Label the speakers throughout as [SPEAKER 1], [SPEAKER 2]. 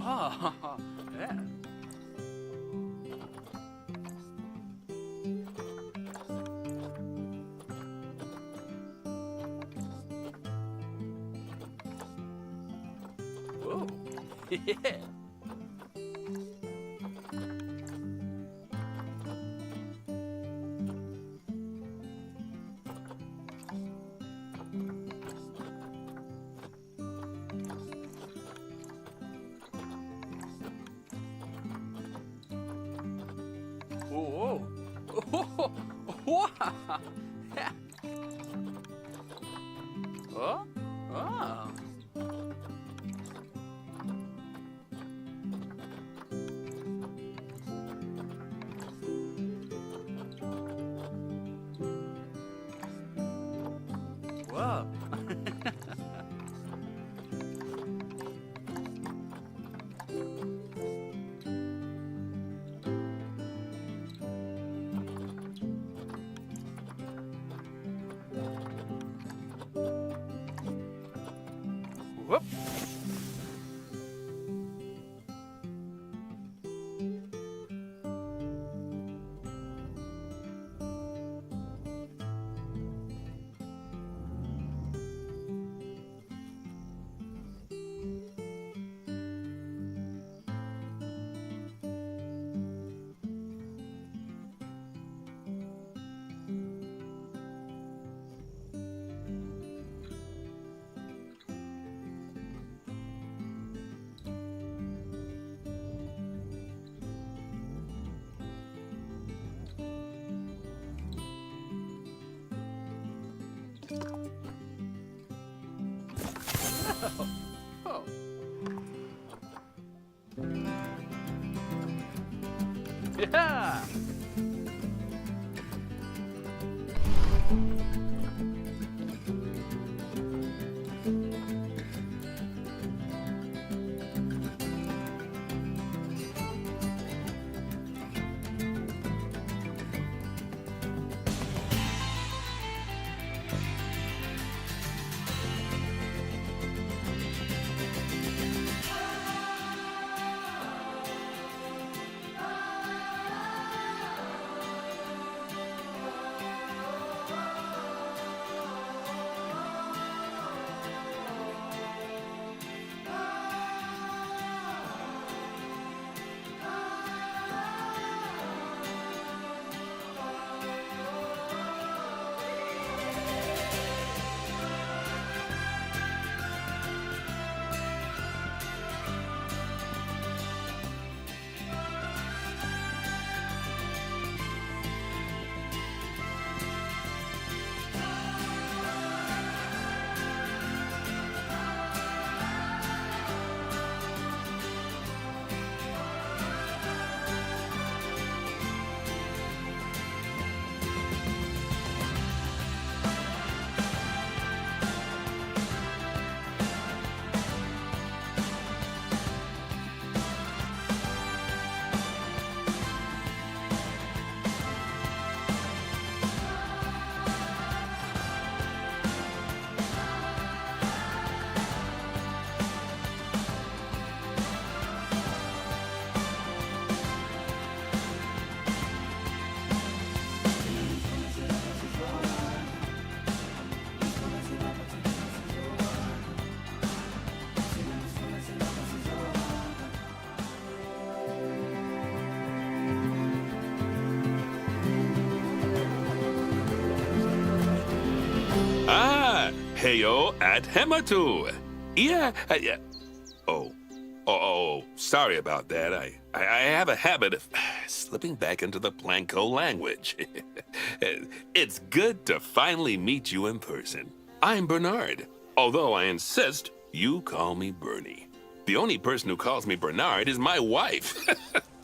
[SPEAKER 1] Oh, yeah. Whoa. Yeah. Whoa. Whoa. Wow. Yeah. Oh. Oh. Whoa. Whoop. Oh. Yeah.
[SPEAKER 2] Heyo at Hematu. Yeah. Oh, sorry about that. I have a habit of slipping back into the Planko language. It's good to finally meet you in person. I'm Bernard, although I insist you call me Bernie. The only person who calls me Bernard is my wife.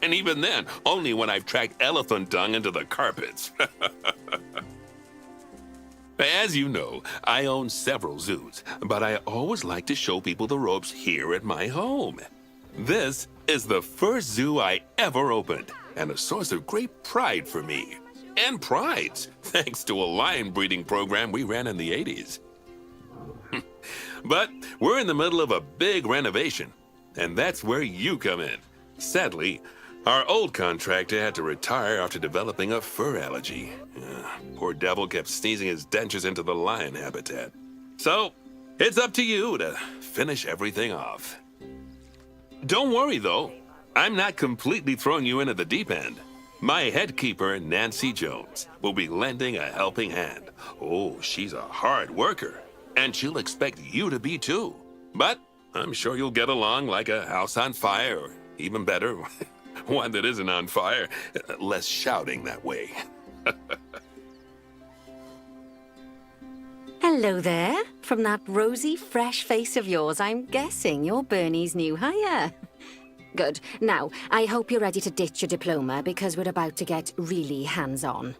[SPEAKER 2] And even then, only when I've tracked elephant dung into the carpets. As you know, I own several zoos, but I always like to show people the ropes here at my home. This is the first zoo I ever opened, and a source of great pride for me. And prides, thanks to a lion breeding program we ran in the 80s. But we're in the middle of a big renovation, and that's where you come in. Sadly, our old contractor had to retire after developing a fur allergy. Poor devil kept sneezing his dentures into the lion habitat. So, it's up to you to finish everything off. Don't worry, though. I'm not completely throwing you in at the deep end. My head keeper, Nancy Jones, will be lending a helping hand. Oh, she's a hard worker, and she'll expect you to be too. But I'm sure you'll get along like a house on fire, or even better, one that isn't on fire. Less shouting that way.
[SPEAKER 3] Hello there. From that rosy, fresh face of yours, I'm guessing you're Bernie's new hire. Good. Now, I hope you're ready to ditch your diploma because we're about to get really hands-on.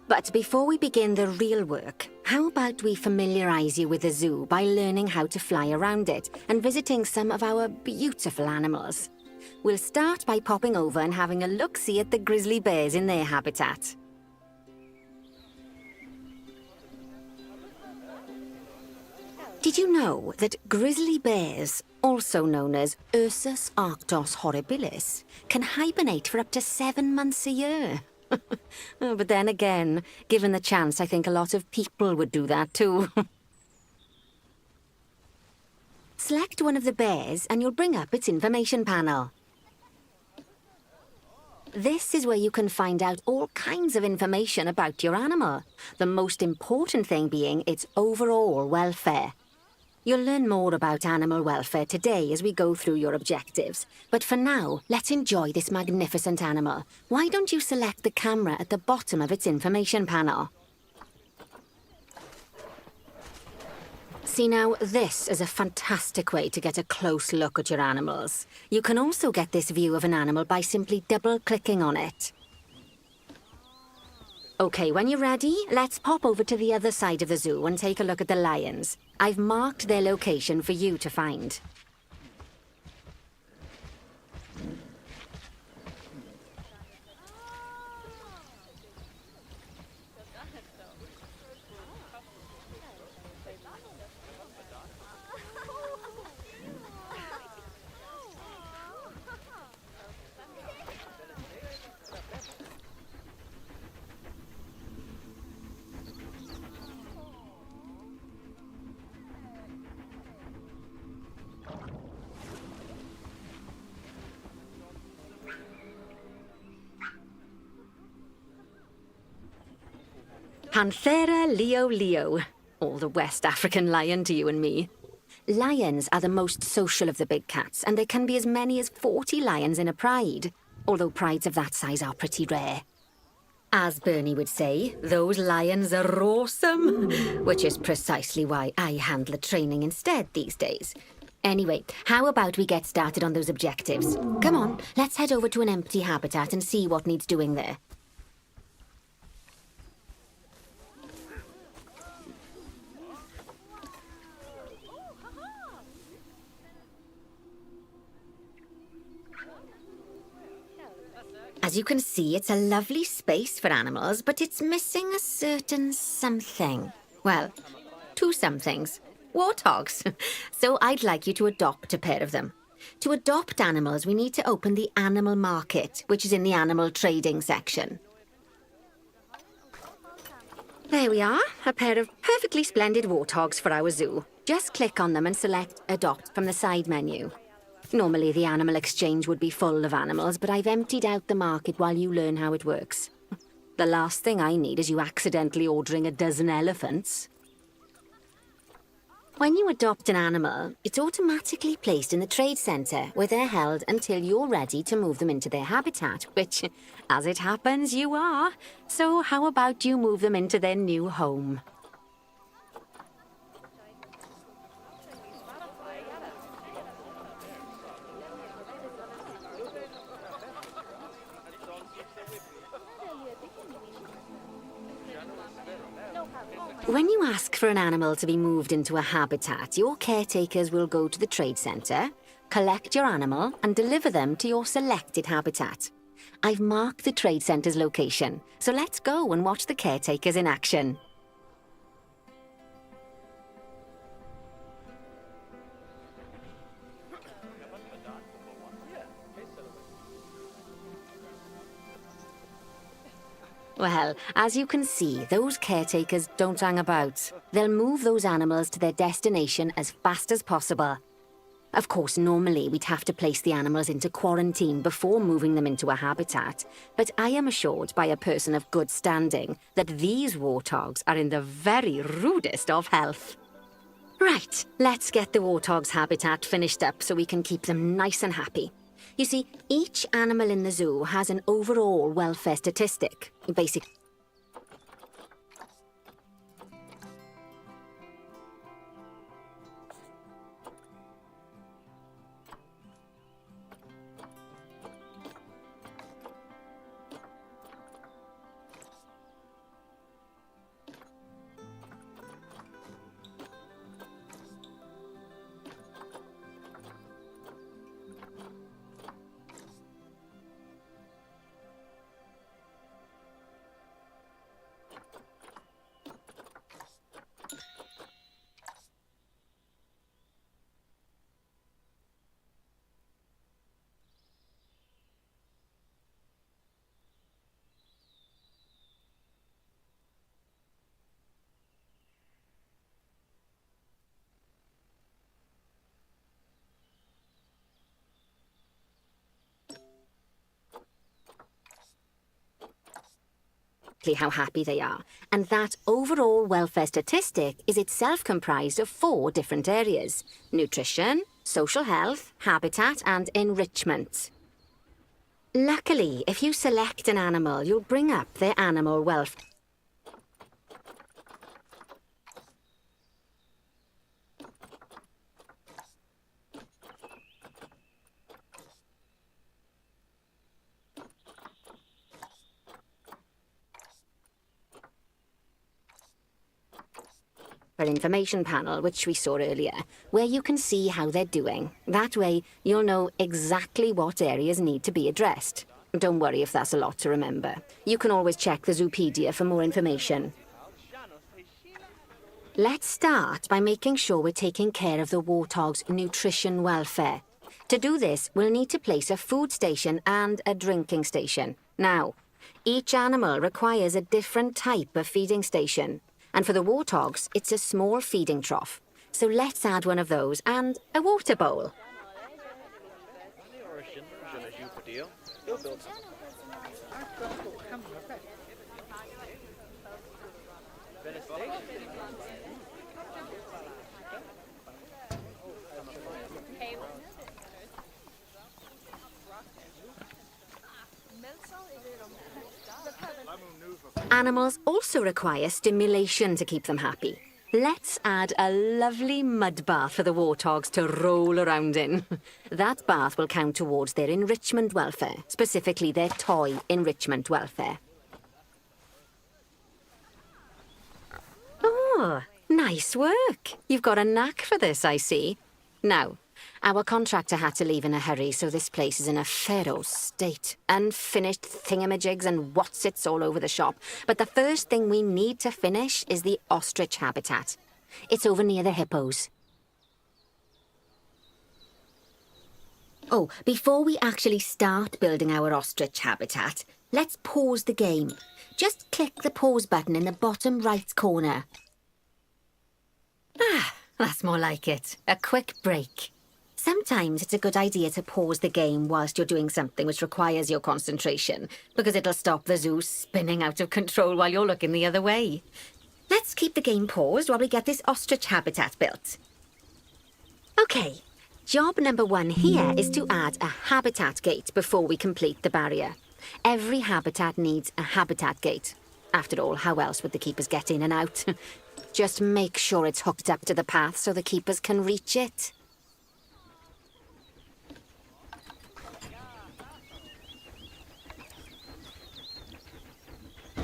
[SPEAKER 3] But before we begin the real work, how about we familiarize you with the zoo by learning how to fly around it and visiting some of our beautiful animals? We'll start by popping over and having a look-see at the grizzly bears in their habitat. Did you know that grizzly bears, also known as Ursus arctos horribilis, can hibernate for up to 7 months a year? Oh, but then again, given the chance, I think a lot of people would do that too. Select one of the bears and you'll bring up its information panel. This is where you can find out all kinds of information about your animal, the most important thing being its overall welfare. You'll learn more about animal welfare today as we go through your objectives. But for now, let's enjoy this magnificent animal. Why don't you select the camera at the bottom of its information panel? See now, this is a fantastic way to get a close look at your animals. You can also get this view of an animal by simply double-clicking on it. Okay, when you're ready, let's pop over to the other side of the zoo and take a look at the lions. I've marked their location for you to find. Panthera leo leo, or the West African lion to you and me. Lions are the most social of the big cats, and there can be as many as 40 lions in a pride, although prides of that size are pretty rare. As Bernie would say, those lions are awesome, which is precisely why I handle the training instead these days. Anyway, how about we get started on those objectives? Come on, let's head over to an empty habitat and see what needs doing there. As you can see, it's a lovely space for animals, but it's missing a certain something. Well, 2 somethings. Warthogs. So I'd like you to adopt a pair of them. To adopt animals, we need to open the animal market, which is in the animal trading section. There we are, a pair of perfectly splendid warthogs for our zoo. Just click on them and select Adopt from the side menu. Normally, the animal exchange would be full of animals, but I've emptied out the market while you learn how it works. The last thing I need is you accidentally ordering a dozen elephants. When you adopt an animal, it's automatically placed in the trade centre, where they're held until you're ready to move them into their habitat, which, as it happens, you are. So how about you move them into their new home? When you ask for an animal to be moved into a habitat, your caretakers will go to the trade centre, collect your animal, and deliver them to your selected habitat. I've marked the trade centre's location, so let's go and watch the caretakers in action. Well, as you can see, those caretakers don't hang about. They'll move those animals to their destination as fast as possible. Of course, normally we'd have to place the animals into quarantine before moving them into a habitat, but I am assured by a person of good standing that these warthogs are in the very rudest of health. Right, let's get the warthog's habitat finished up so we can keep them nice and happy. You see, each animal in the zoo has an overall welfare statistic. Basically, how happy they are. And that overall welfare statistic is itself comprised of 4 different areas: nutrition, social health, habitat, and enrichment. Luckily, if you select an animal, you'll bring up their animal welfare. Information panel, which we saw earlier, where you can see how they're doing. That way, you'll know exactly what areas need to be addressed. Don't worry if that's a lot to remember. You can always check the Zoopedia for more information. Let's start by making sure we're taking care of the warthog's nutrition welfare. To do this, we'll need to place a food station and a drinking station. Now, each animal requires a different type of feeding station. And for the warthogs, it's a small feeding trough. So let's add one of those and a water bowl. Animals also require stimulation to keep them happy. Let's add a lovely mud bath for the warthogs to roll around in. That bath will count towards their enrichment welfare, specifically their toy enrichment welfare. Oh, nice work. You've got a knack for this, I see. Now, our contractor had to leave in a hurry, so this place is in a pharaoh state. Unfinished thingamajigs and whatsits all over the shop. But the first thing we need to finish is the ostrich habitat. It's over near the hippos. Oh, before we actually start building our ostrich habitat, let's pause the game. Just click the pause button in the bottom right corner. Ah, that's more like it. A quick break. Sometimes it's a good idea to pause the game whilst you're doing something which requires your concentration, because it'll stop the zoo spinning out of control while you're looking the other way. Let's keep the game paused while we get this ostrich habitat built. Okay, job number 1 here is to add a habitat gate before we complete the barrier. Every habitat needs a habitat gate. After all, how else would the keepers get in and out? Just make sure it's hooked up to the path so the keepers can reach it.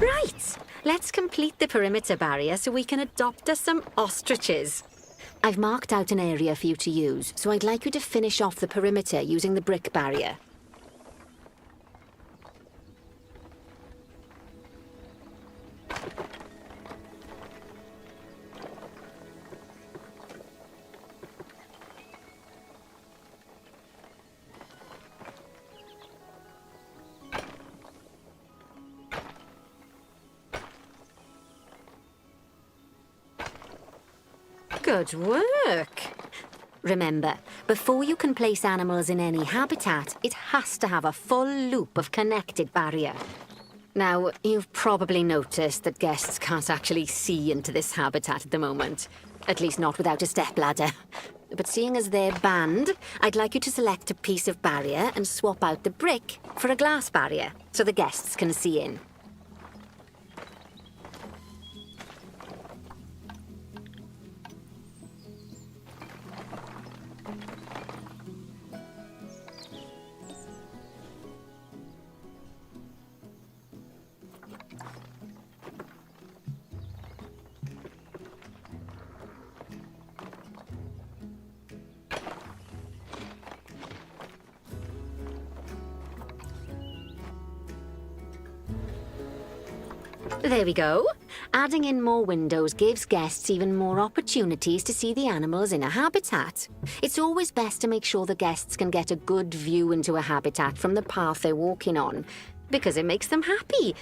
[SPEAKER 3] Right, Let's complete the perimeter barrier so we can adopt us some ostriches. I've marked out an area for you to use, so I'd like you to finish off the perimeter using the brick barrier. Good work! Remember, before you can place animals in any habitat, it has to have a full loop of connected barrier. Now, you've probably noticed that guests can't actually see into this habitat at the moment. At least not without a stepladder. But seeing as they're banned, I'd like you to select a piece of barrier and swap out the brick for a glass barrier, so the guests can see in. There we go. Adding in more windows gives guests even more opportunities to see the animals in a habitat. It's always best to make sure the guests can get a good view into a habitat from the path they're walking on, because it makes them happy,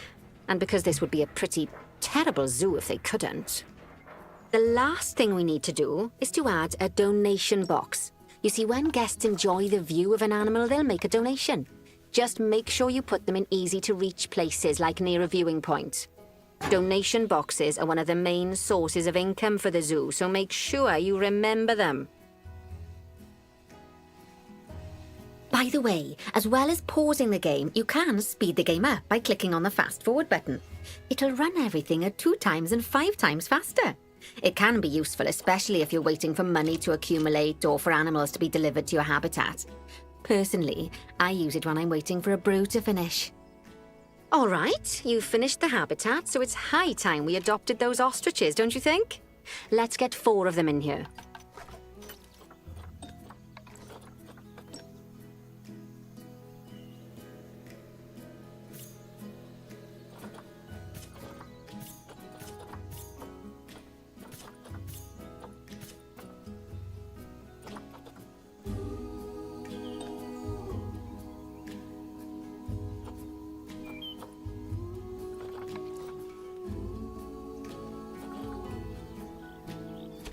[SPEAKER 3] and because this would be a pretty terrible zoo if they couldn't. The last thing we need to do is to add a donation box. You see, when guests enjoy the view of an animal, they'll make a donation. Just make sure you put them in easy-to-reach places, like near a viewing point. Donation boxes are one of the main sources of income for the zoo, so make sure you remember them. By the way, as well as pausing the game, you can speed the game up by clicking on the fast forward button. It'll run everything at 2 times and 5 times faster. It can be useful, especially if you're waiting for money to accumulate or for animals to be delivered to your habitat. Personally, I use it when I'm waiting for a brew to finish. All right, you've finished the habitat, so it's high time we adopted those ostriches, don't you think? Let's get 4 of them in here.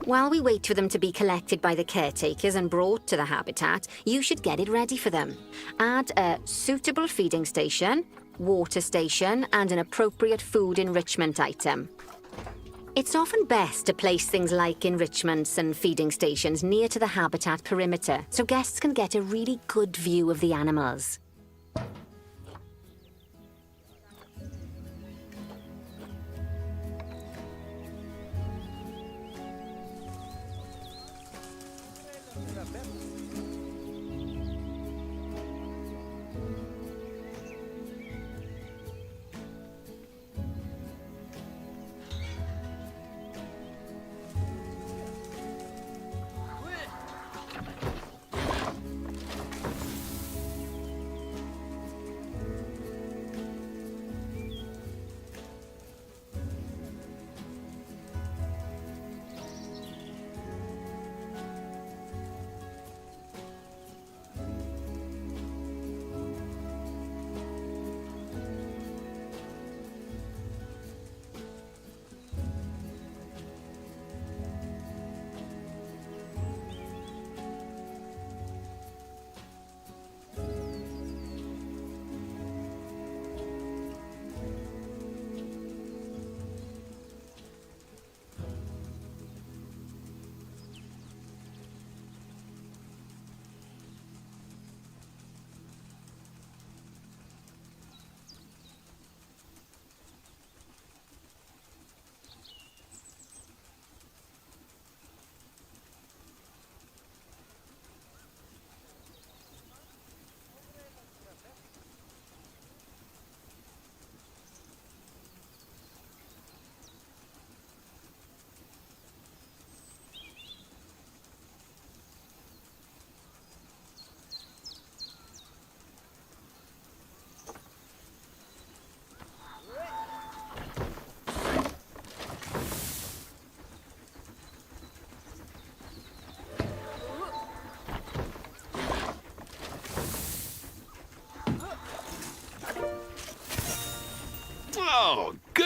[SPEAKER 3] While we wait for them to be collected by the caretakers and brought to the habitat, you should get it ready for them. Add a suitable feeding station, water station, and an appropriate food enrichment item. It's often best to place things like enrichments and feeding stations near to the habitat perimeter, so guests can get a really good view of the animals.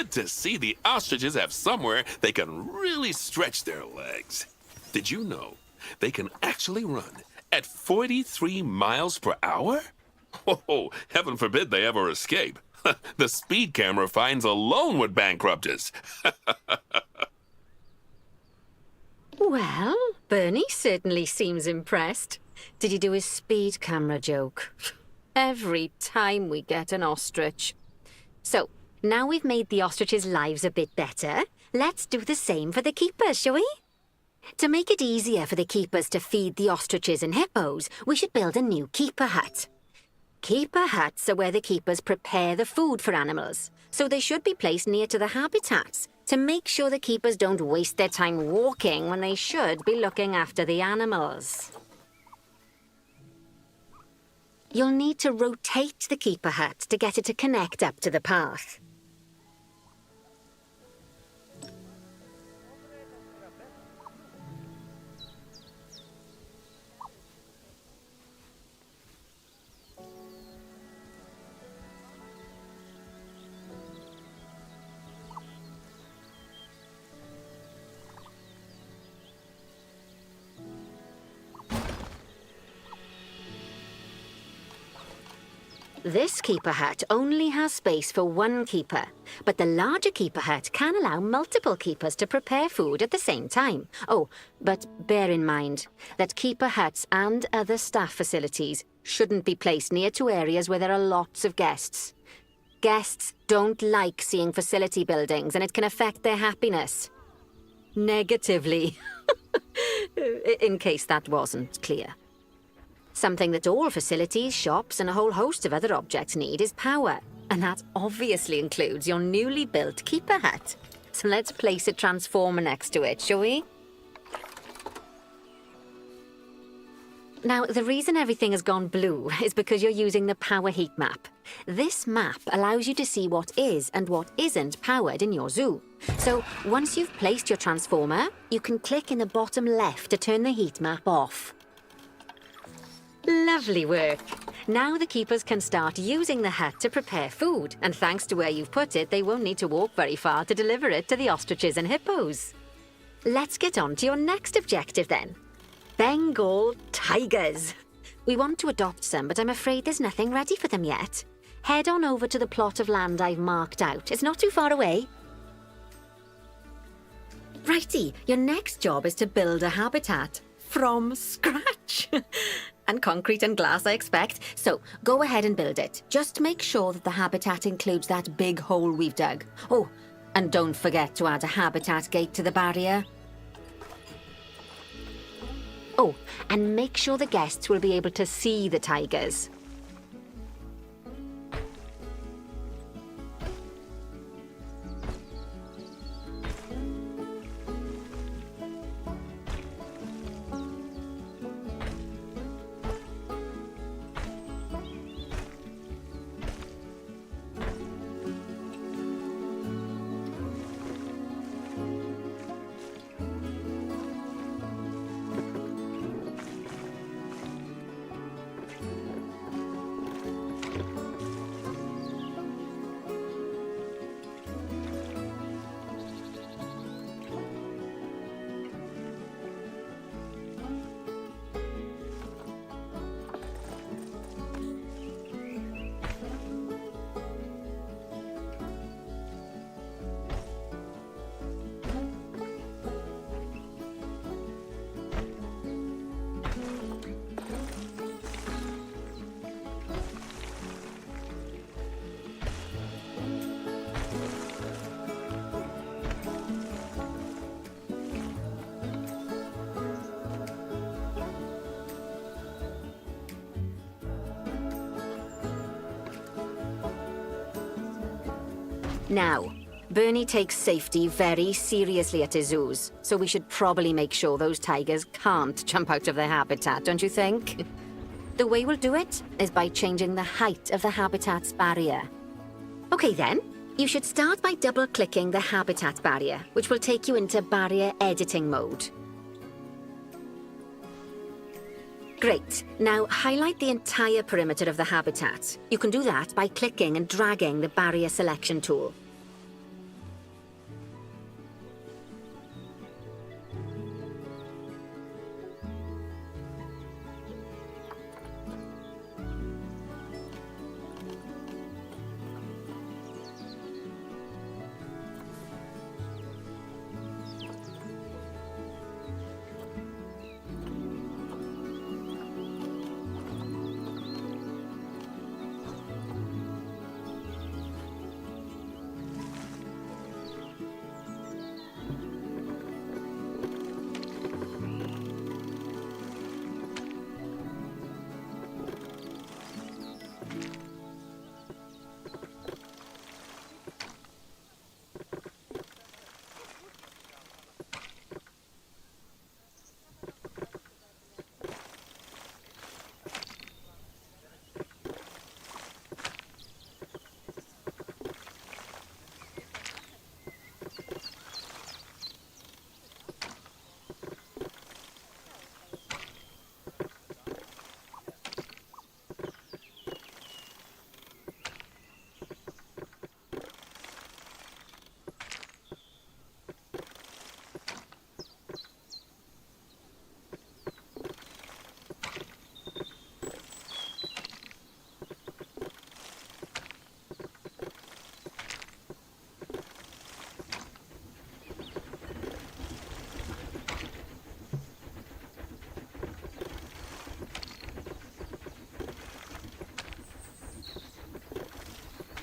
[SPEAKER 2] good to see the ostriches have somewhere they can really stretch their legs. Did you know they can actually run at 43 miles per hour? Oh, heaven forbid they ever escape. The speed camera fines alone would bankrupt us.
[SPEAKER 3] Well, Bernie certainly seems impressed. Did he do his speed camera joke? Every time we get an ostrich. So, now we've made the ostriches' lives a bit better, let's do the same for the keepers, shall we? To make it easier for the keepers to feed the ostriches and hippos, we should build a new keeper hut. Keeper huts are where the keepers prepare the food for animals, so they should be placed near to the habitats to make sure the keepers don't waste their time walking when they should be looking after the animals. You'll need to rotate the keeper hut to get it to connect up to the path. This keeper hut only has space for one keeper, but the larger keeper hut can allow multiple keepers to prepare food at the same time. Oh, but bear in mind that keeper huts and other staff facilities shouldn't be placed near to areas where there are lots of guests. Guests don't like seeing facility buildings, and it can affect their happiness. Negatively. In case that wasn't clear. Something that all facilities, shops, and a whole host of other objects need is power. And that obviously includes your newly built keeper hut. So let's place a transformer next to it, shall we? Now, the reason everything has gone blue is because you're using the power heat map. This map allows you to see what is and what isn't powered in your zoo. So once you've placed your transformer, you can click in the bottom left to turn the heat map off. Lovely work. Now the keepers can start using the hut to prepare food, and thanks to where you've put it, they won't need to walk very far to deliver it to the ostriches and hippos. Let's get on to your next objective then. Bengal tigers. We want to adopt some, but I'm afraid there's nothing ready for them yet. Head on over to the plot of land I've marked out. It's not too far away. Righty, your next job is to build a habitat from scratch. And concrete and glass, I expect. So go ahead and build it. Just make sure that the habitat includes that big hole we've dug. Oh, and don't forget to add a habitat gate to the barrier. Oh, and make sure the guests will be able to see the tigers. Now, Bernie takes safety very seriously at his zoos, so we should probably make sure those tigers can't jump out of their habitat, don't you think? The way we'll do it is by changing the height of the habitat's barrier. Okay then, you should start by double-clicking the habitat barrier, which will take you into barrier editing mode. Great. Now highlight the entire perimeter of the habitat. You can do that by clicking and dragging the barrier selection tool.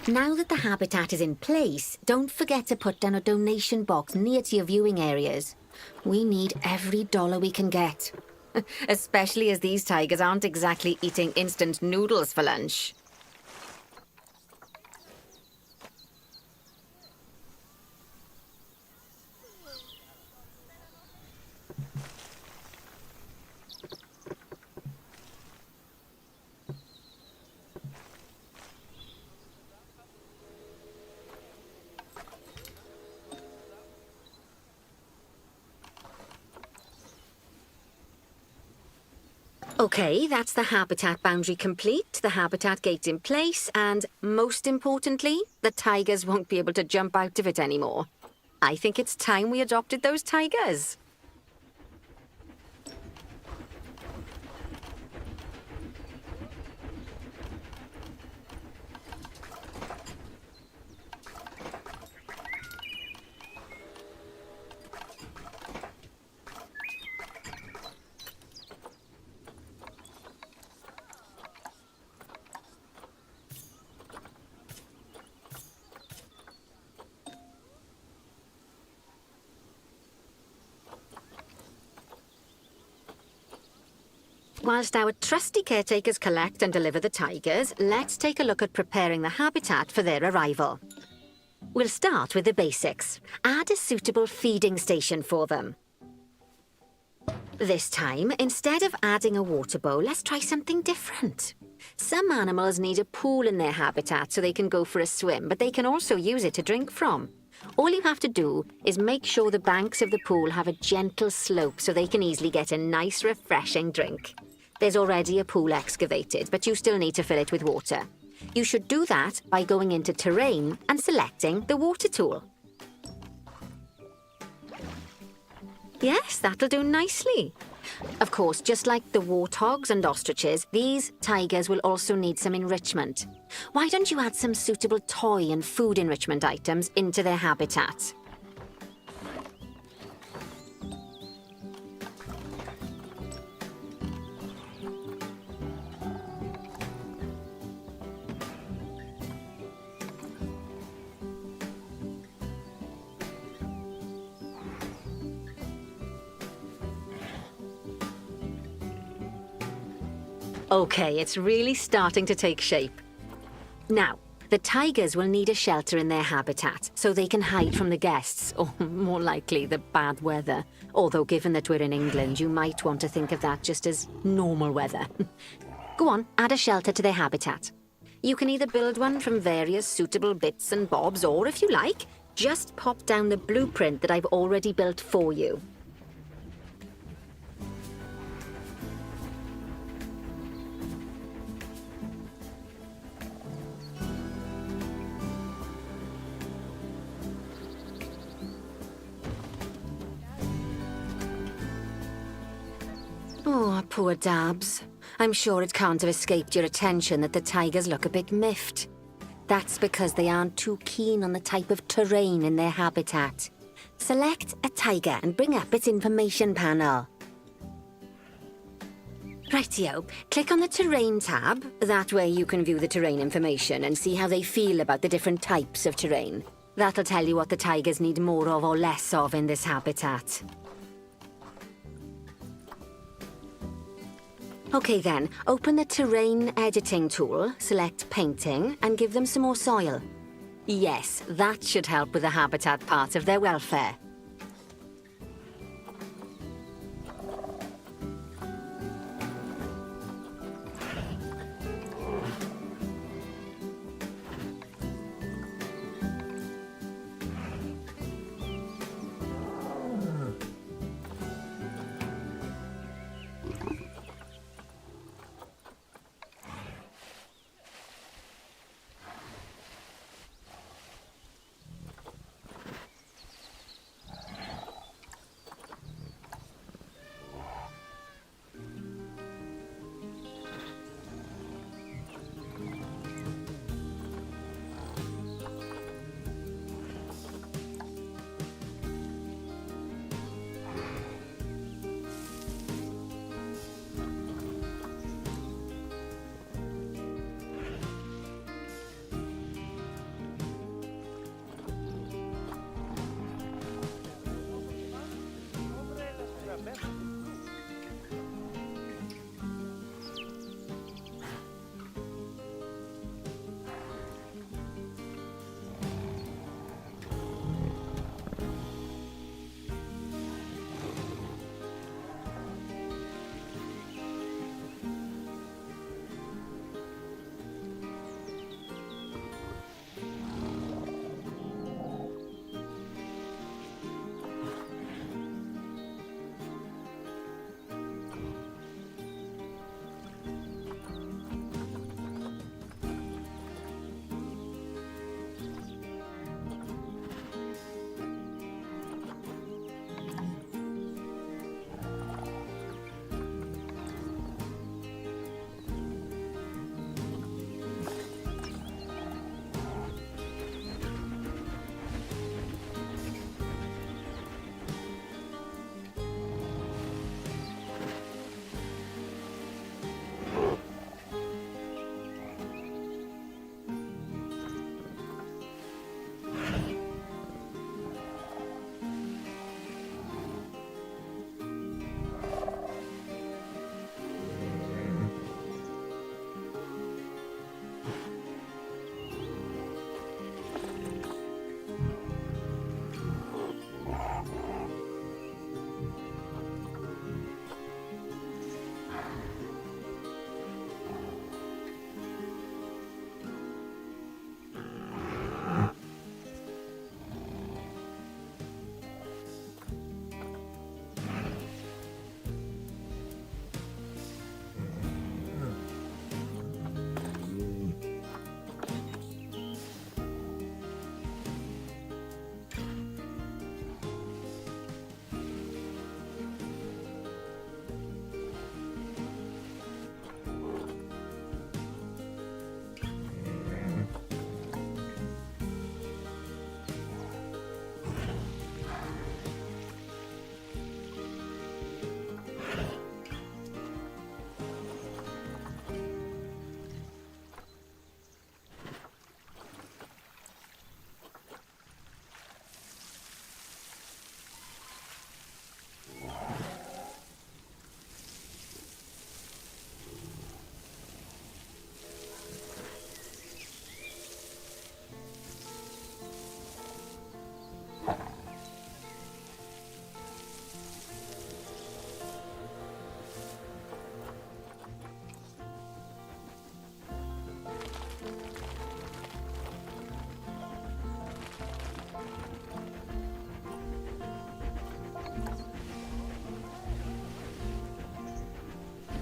[SPEAKER 3] Now that the habitat is in place, don't forget to put down a donation box near to your viewing areas. We need every dollar we can get. Especially as these tigers aren't exactly eating instant noodles for lunch. Okay, that's the habitat boundary complete, the habitat gate in place, and most importantly, the tigers won't be able to jump out of it anymore. I think it's time we adopted those tigers. Whilst our trusty caretakers collect and deliver the tigers, let's take a look at preparing the habitat for their arrival. We'll start with the basics. Add a suitable feeding station for them. This time, instead of adding a water bowl, let's try something different. Some animals need a pool in their habitat so they can go for a swim, but they can also use it to drink from. All you have to do is make sure the banks of the pool have a gentle slope so they can easily get a nice, refreshing drink. There's already a pool excavated, but you still need to fill it with water. You should do that by going into Terrain and selecting the water tool. Yes, that'll do nicely. Of course, just like the warthogs and ostriches, these tigers will also need some enrichment. Why don't you add some suitable toy and food enrichment items into their habitat? Okay, it's really starting to take shape. Now, the tigers will need a shelter in their habitat so they can hide from the guests, or more likely, the bad weather. Although given that we're in England, you might want to think of that just as normal weather. Go on, add a shelter to their habitat. You can either build one from various suitable bits and bobs, or if you like, just pop down the blueprint that I've already built for you. Oh, poor Dabs. I'm sure it can't have escaped your attention that the tigers look a bit miffed. That's because they aren't too keen on the type of terrain in their habitat. Select a tiger and bring up its information panel. Rightio, click on the Terrain tab. That way you can view the terrain information and see how they feel about the different types of terrain. That'll tell you what the tigers need more of or less of in this habitat. Okay then, open the Terrain Editing tool, select Painting, and give them some more soil. Yes, that should help with the habitat part of their welfare.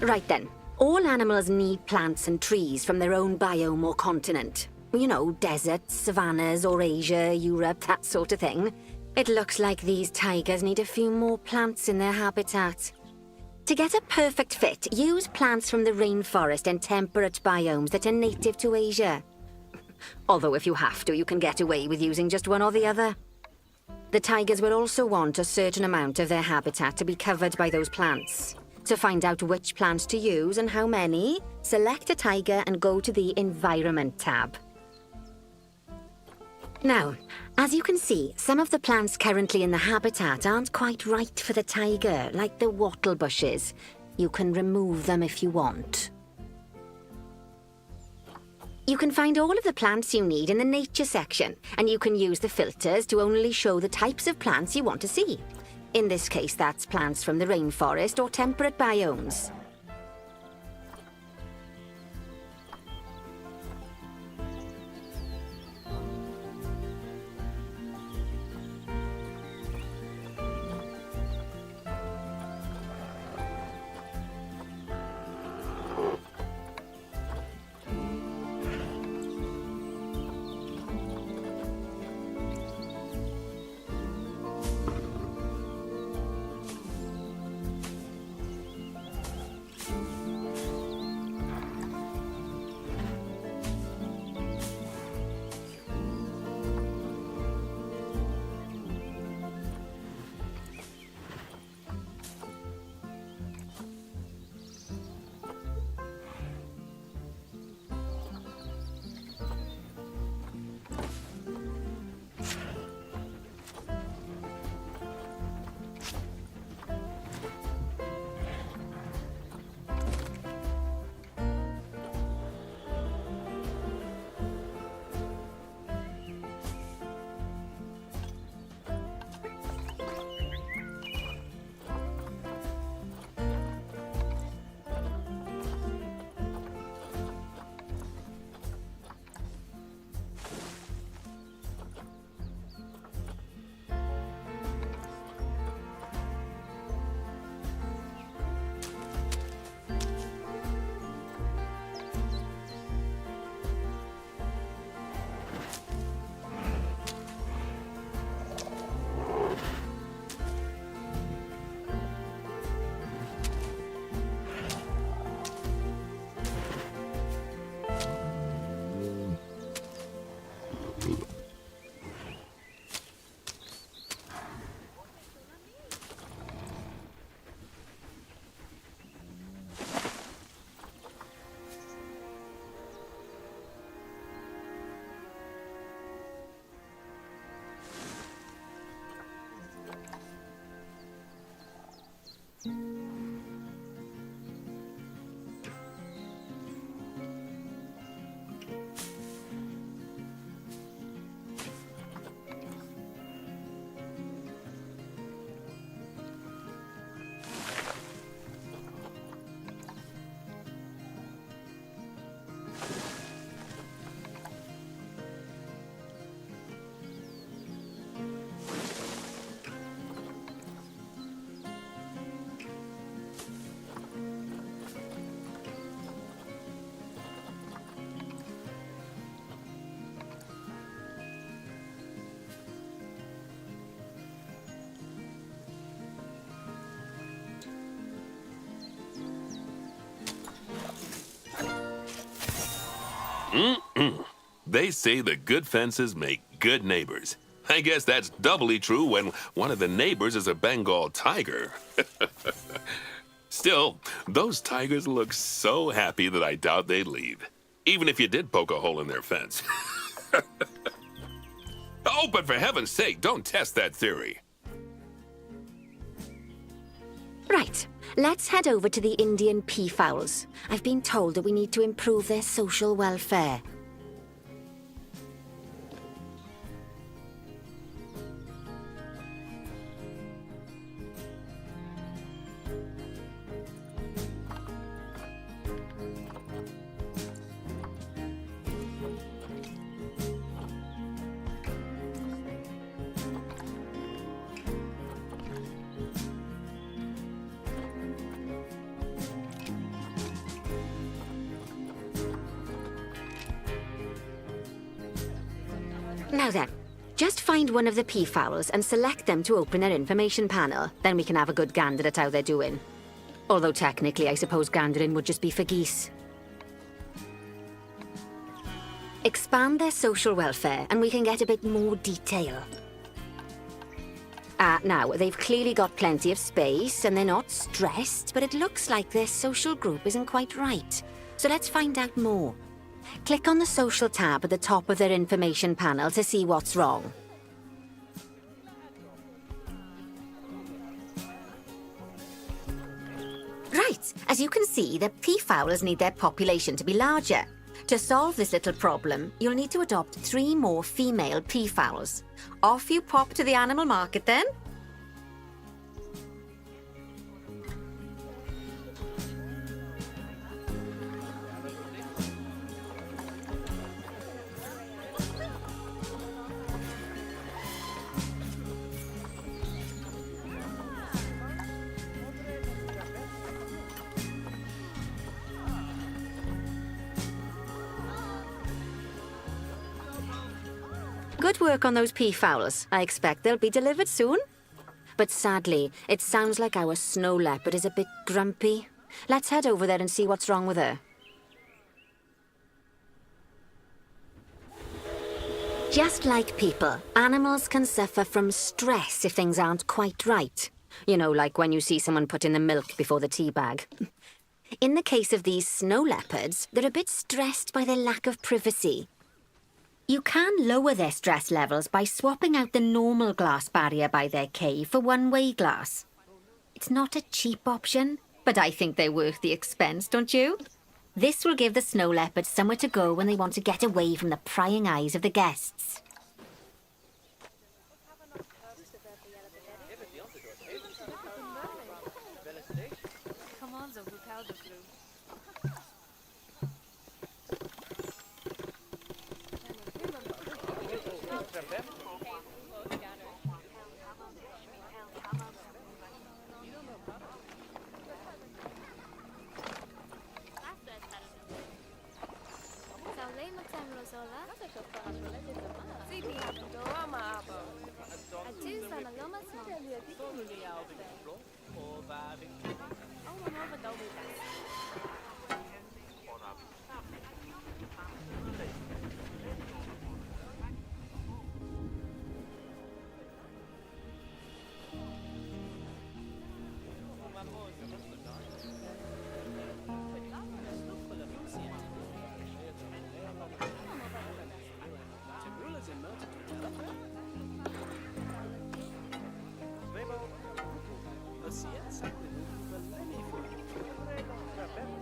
[SPEAKER 3] Right then. All animals need plants and trees from their own biome or continent. You know, deserts, savannas, Eurasia, Europe, that sort of thing. It looks like these tigers need a few more plants in their habitat. To get a perfect fit, use plants from the rainforest and temperate biomes that are native to Asia. Although if you have to, you can get away with using just one or the other. The tigers will also want a certain amount of their habitat to be covered by those plants. To find out which plants to use and how many, select a tiger and go to the Environment tab. Now, as you can see, some of the plants currently in the habitat aren't quite right for the tiger, like the wattle bushes. You can remove them if you want. You can find all of the plants you need in the Nature section, and you can use the filters to only show the types of plants you want to see. In this case, that's plants from the rainforest or temperate biomes.
[SPEAKER 2] They say the good fences make good neighbors. I guess that's doubly true when one of the neighbors is a Bengal tiger. Still, those tigers look so happy that I doubt they'd leave, even if you did poke a hole in their fence. Oh, but for heaven's sake, don't test that theory.
[SPEAKER 3] Right, let's head over to the Indian peafowls. I've been told that we need to improve their social welfare. Now then, just find one of the peafowls and select them to open their information panel. Then we can have a good gander at how they're doing. Although technically, I suppose gandering would just be for geese. Expand their social welfare and we can get a bit more detail. Now, they've clearly got plenty of space and they're not stressed, but it looks like their social group isn't quite right. So let's find out more. Click on the social tab at the top of their information panel to see what's wrong. Right, as you can see, the peafowls need their population to be larger. To solve this little problem, you'll need to adopt 3 more female peafowls. Off you pop to the animal market then. Good work on those peafowls. I expect they'll be delivered soon. But sadly, it sounds like our snow leopard is a bit grumpy. Let's head over there and see what's wrong with her. Just like people, animals can suffer from stress if things aren't quite right. You know, like when you see someone put in the milk before the tea bag. In the case of these snow leopards, they're a bit stressed by their lack of privacy. You can lower their stress levels by swapping out the normal glass barrier by their cave for one-way glass. It's not a cheap option, but I think they're worth the expense, don't you? This will give the snow leopards somewhere to go when they want to get away from the prying eyes of the guests.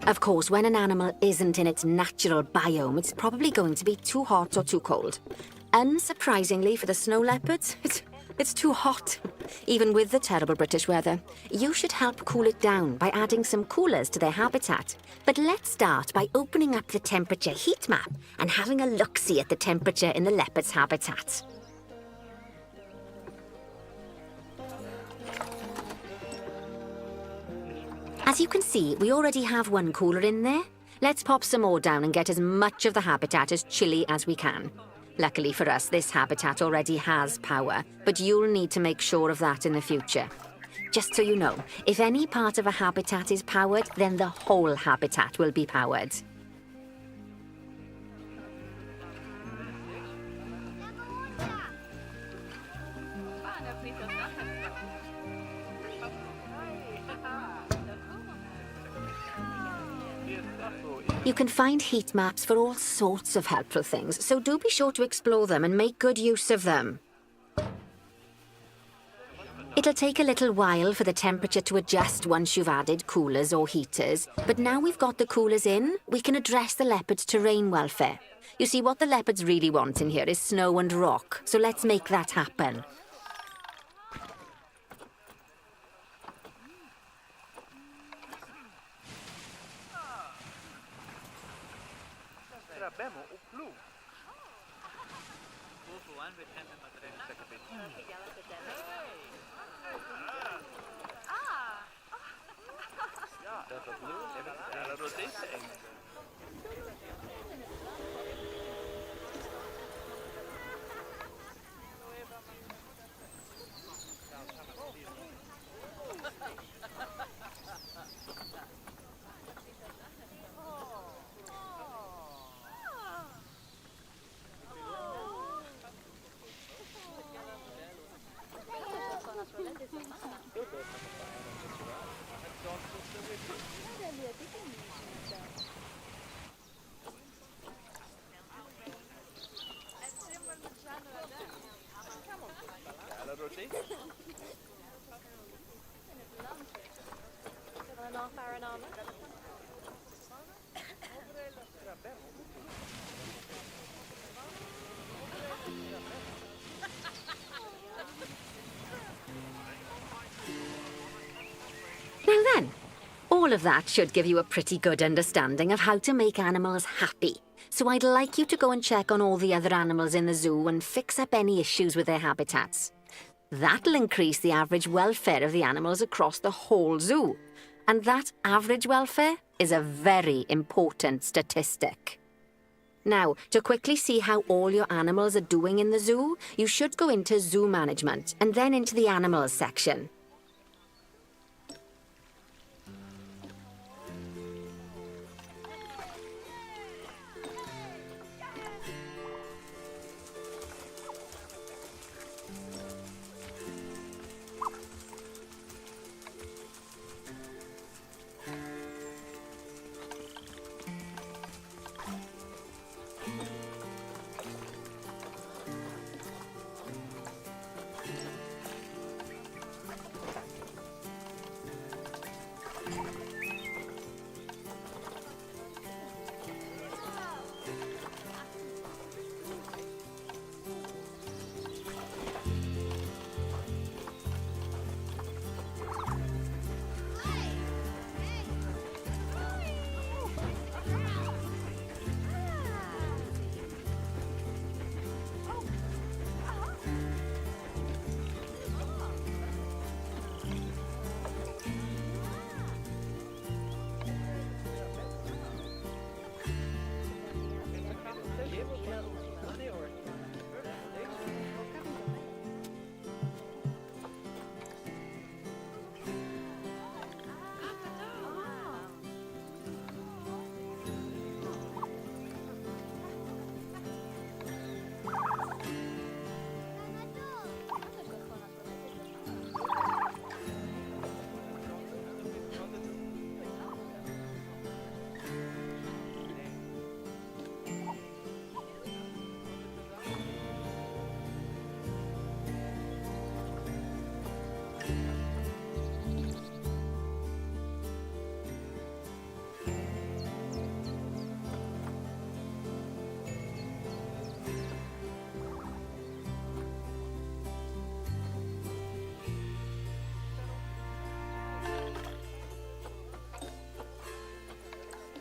[SPEAKER 3] Of course, when an animal isn't in its natural biome, it's probably going to be too hot or too cold. Unsurprisingly for the snow leopards, it's too hot. Even with the terrible British weather, you should help cool it down by adding some coolers to their habitat. But let's start by opening up the temperature heat map and having a look-see at the temperature in the leopard's habitat. As you can see, we already have one cooler in there. Let's pop some more down and get as much of the habitat as chilly as we can. Luckily for us, this habitat already has power, but you'll need to make sure of that in the future. Just so you know, if any part of a habitat is powered, then the whole habitat will be powered. You can find heat maps for all sorts of helpful things, so do be sure to explore them and make good use of them. It'll take a little while for the temperature to adjust once you've added coolers or heaters, but now we've got the coolers in, we can address the leopard's terrain welfare. You see, what the leopards really want in here is snow and rock, so let's make that happen. All of that should give you a pretty good understanding of how to make animals happy. So I'd like you to go and check on all the other animals in the zoo and fix up any issues with their habitats. That'll increase the average welfare of the animals across the whole zoo. And that average welfare is a very important statistic. Now, to quickly see how all your animals are doing in the zoo, you should go into zoo management and then into the animals section.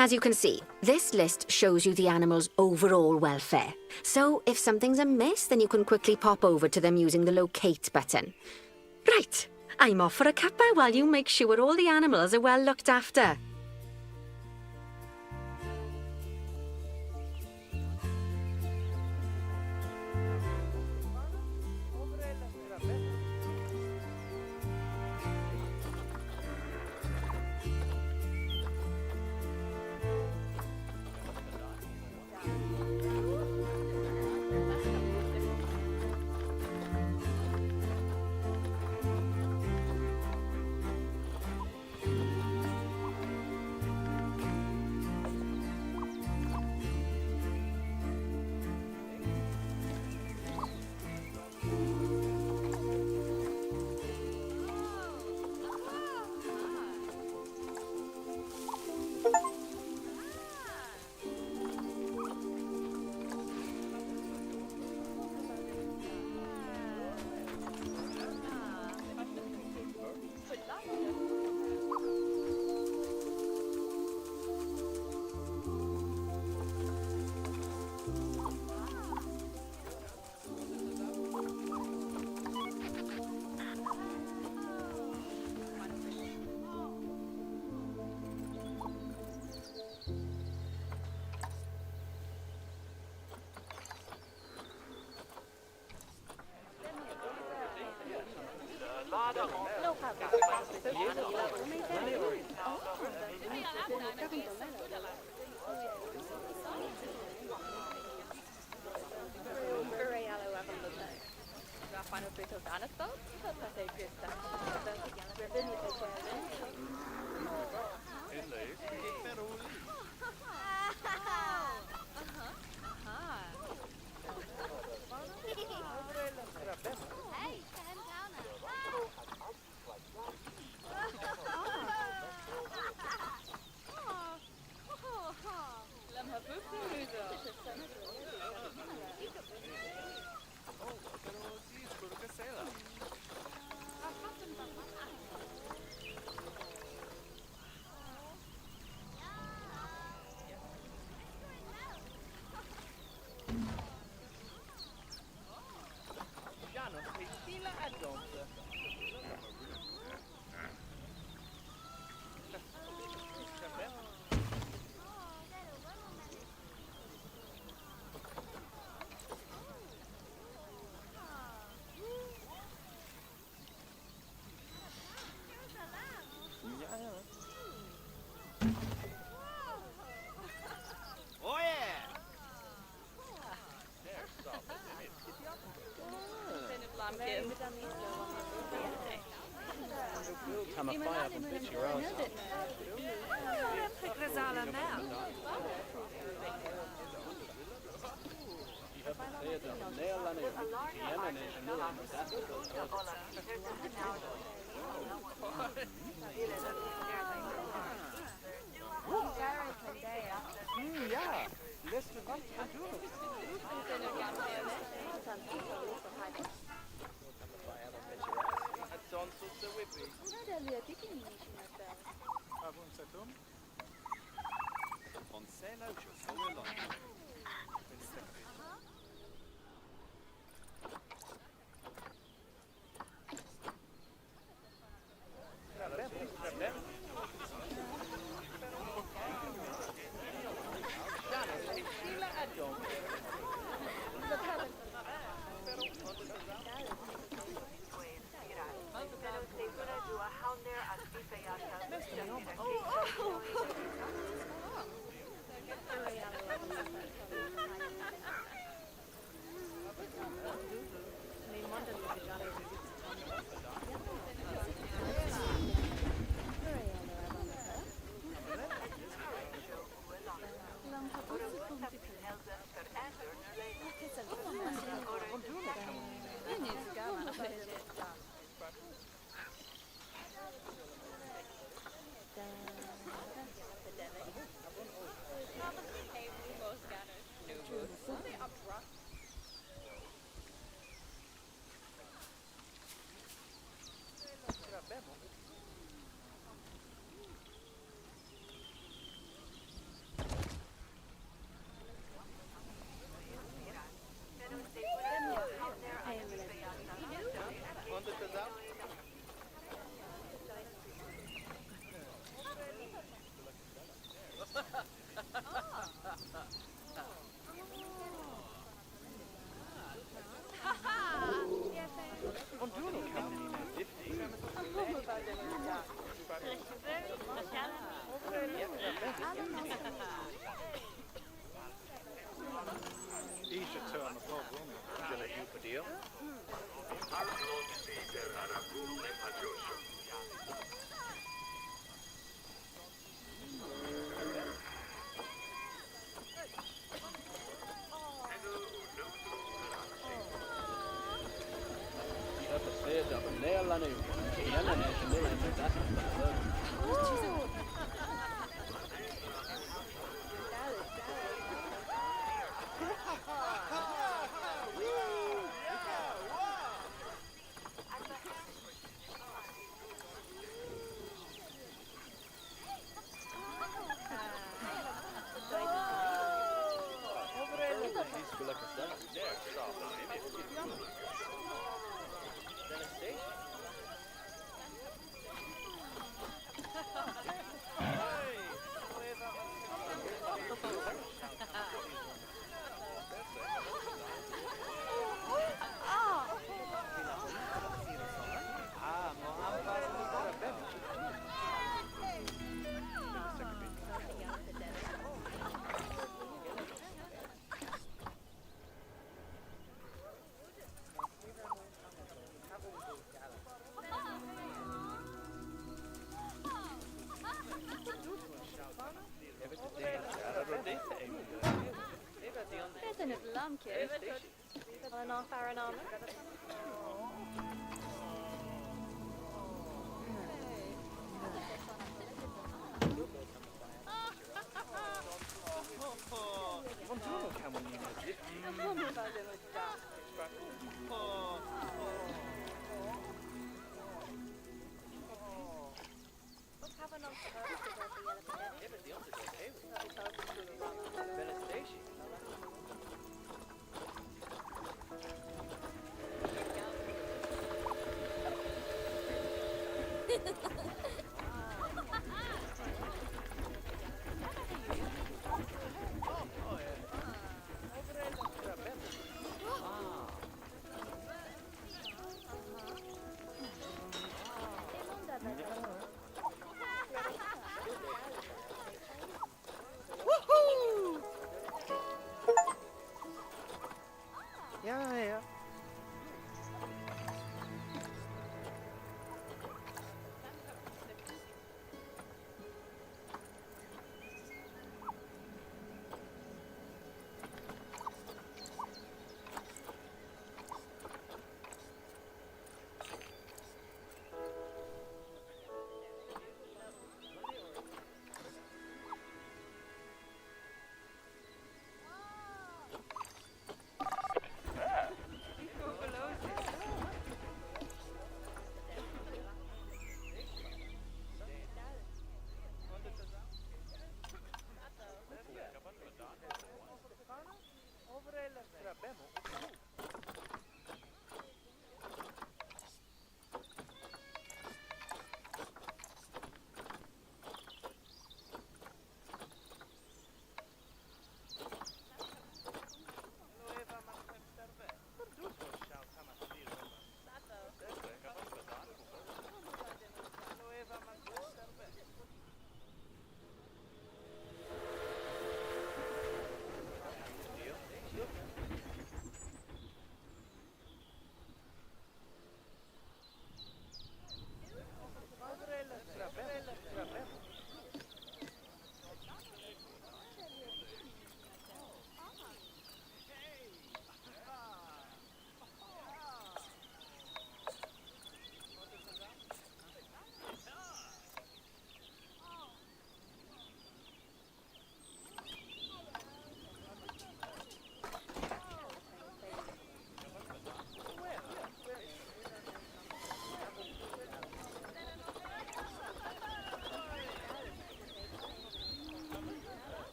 [SPEAKER 3] As you can see, this list shows you the animal's overall welfare. So if something's amiss, then you can quickly pop over to them using the locate button. Right, I'm off for a cuppa while you make sure all the animals are well looked after.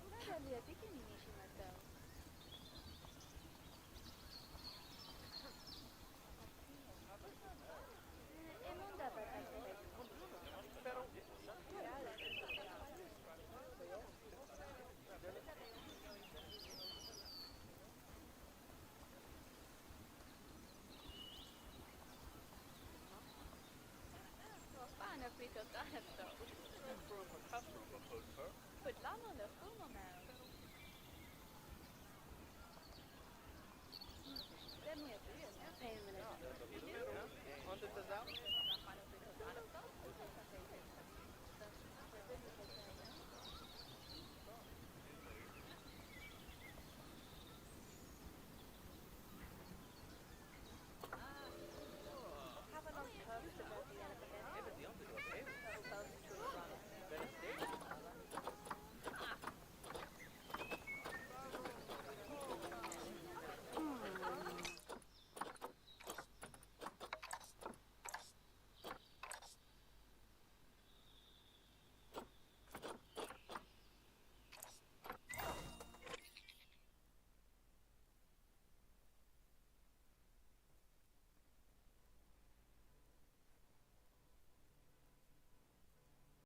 [SPEAKER 4] Una delle che mi dici